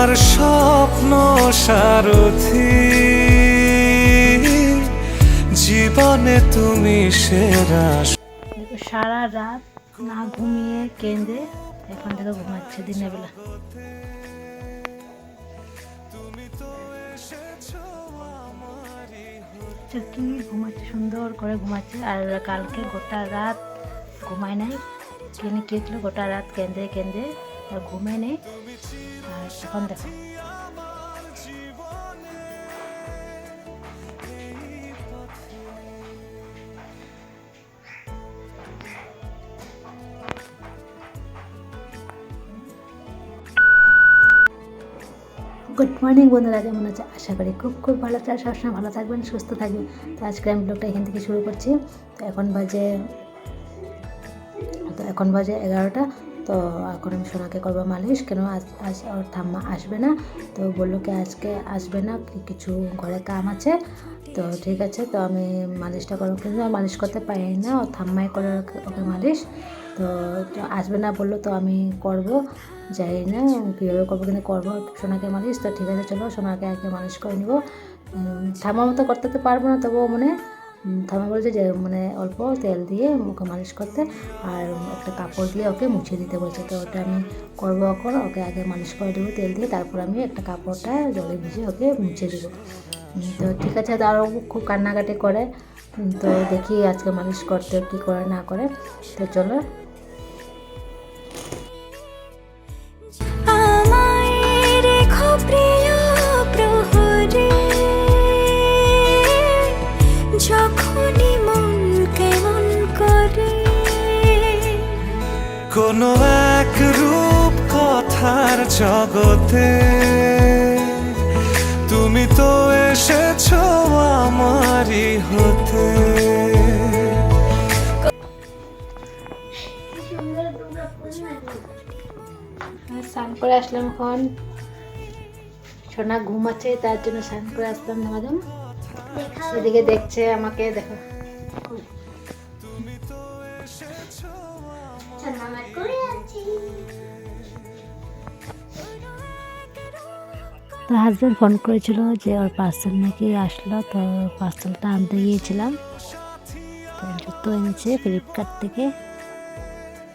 আমার স্বপ্ন সারথি, জীবনে তুমি সেরা। সারা রাত না ঘুমিয়ে কেঁদে এখন থেকে ঘুমাচ্ছে দিনের বেলা। কি ঘুমাচ্ছে, সুন্দর করে ঘুমাচ্ছে। আর কালকে গোটা রাত ঘুমায় নাই, কেনে কেঁদল গোটা রাত কেঁদে কেঁদে, আর ঘুমায় নেই। আর এখন দেখো গুড মর্নিং বন্ধুরা, কেমন আছে? আশা করি খুব খুব ভালো আছে। সবসময় ভালো থাকবেন, সুস্থ থাকবেন। তো আজকে আমি ব্লগটা এখান থেকে শুরু করছি। তো এখন বাজে 11টা। তো এখন আমি সোনাকে করবো মালিশ। কেন আজ ওর ঠাম্মা আসবে না, তো বললো কি আজকে আসবে না, কিছু ঘরে কাম আছে। তো ঠিক আছে, তো আমি মালিশটা করবো, কিন্তু আমি মালিশ করতে পারি না, ওর ঠাম্মাই করে ওকে মালিশ। তো আসবে না বললো, তো আমি করব, যাই না কীভাবে করবো, কিন্তু করবো সোনাকে মালিশ। তো ঠিক আছে, চলো সোনাকে আগে মালিশ করে নিব। ঠাম্মার মতো করতে তো পারবো না, তবুও ঠাম্মা বলছে যে অল্প তেল দিয়ে মুখে মালিশ করতে, আর একটা কাপড় দিয়ে ওকে মুছিয়ে দিতে বলছে। তো ওটা আমি করবো। এখন ওকে আগে মালিশ করে দেবো তেল দিয়ে, তারপর আমি একটা কাপড়টা জলে ভিজিয়ে ওকে মুছিয়ে দেবো। তো ঠিক আছে, আরও খুব কান্নাকাটি করে। তো দেখি আজকে মালিশ করতে কী করে না করে। তো চলো। কোনো এক রূপ কথার জগতে তুমি তো এসেছো আমারই হতে। স্নান করে আসলাম, এখন সোনা ঘুমাচ্ছে, তার জন্য স্নান করে আসলাম। ম্যাডাম এদিকে দেখছে আমাকে, দেখো তো হাজব্যান্ড ফোন করেছিল যে ওর পার্সেল নাকি আসলো, তো পার্সেলটা আনতে গিয়েছিলাম। তো জুতো এনেছে ফ্লিপকার্ট থেকে।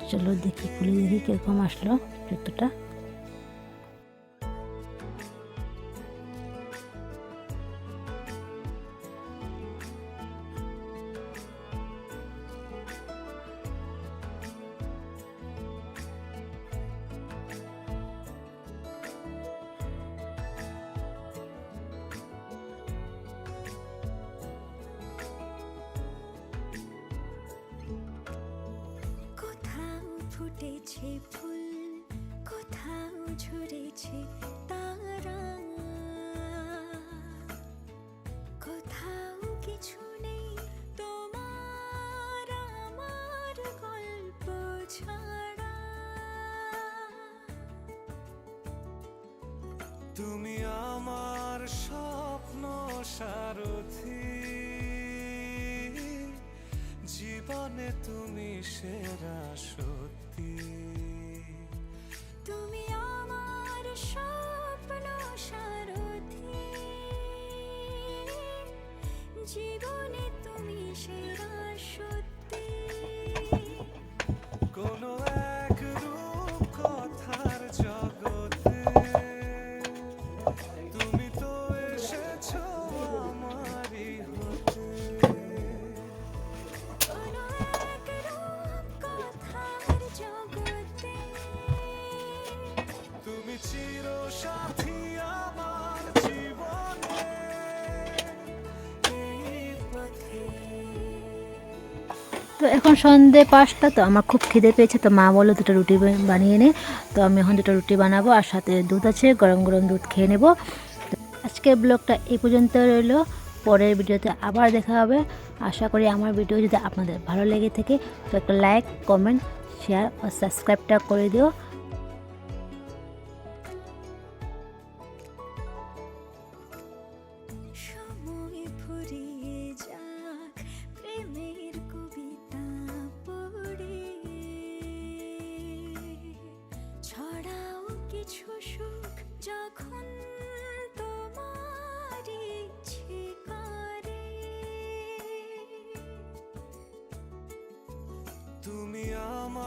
চলো দেখি, খুলে দেখি কিরকম আসলো জুতোটা। ফুটেছে ফুল, কোথাও ঝরেছে তারা, কোথাও কিছু নেই তোমার আমার গল্প ছাড়া। তুমি আমার স্বপ্ন সারথি, জীবনে তুমি সেরা সত্যি। তুমি আমার স্বপ্ন সারথি, জীবনে তুমি সেরা সত্যি। কোনো এক রূপ কথার জগতে তুমি তো এসেছো আমারই হতে। কোনো এক রূপ কথার জগতে তুমি চির সাথী আমার জীবনে, এই পথে। তো এখন সন্ধ্যে 5টা। তো আমার খুব খিদে পেয়েছে, তো মা বললো 2টা রুটি বানিয়ে নে। তো আমি এখন 2টা রুটি বানাবো, আর সাথে দুধ আছে, গরম গরম দুধ খেয়ে নেব। আজকের ব্লগটা এই পর্যন্ত রইল। পরের ভিডিওতে আবার দেখা হবে। আশা করি আমার ভিডিও যদি আপনাদের ভালো লেগে থাকে, তো একটা লাইক, কমেন্ট, শেয়ার ও সাবস্ক্রাইবটা করে দিও। সময় ফুরিয়ে যাক প্রেমের কবিতা পড়ে, ছড়াও কিছু সুখ যখন তুমি আমার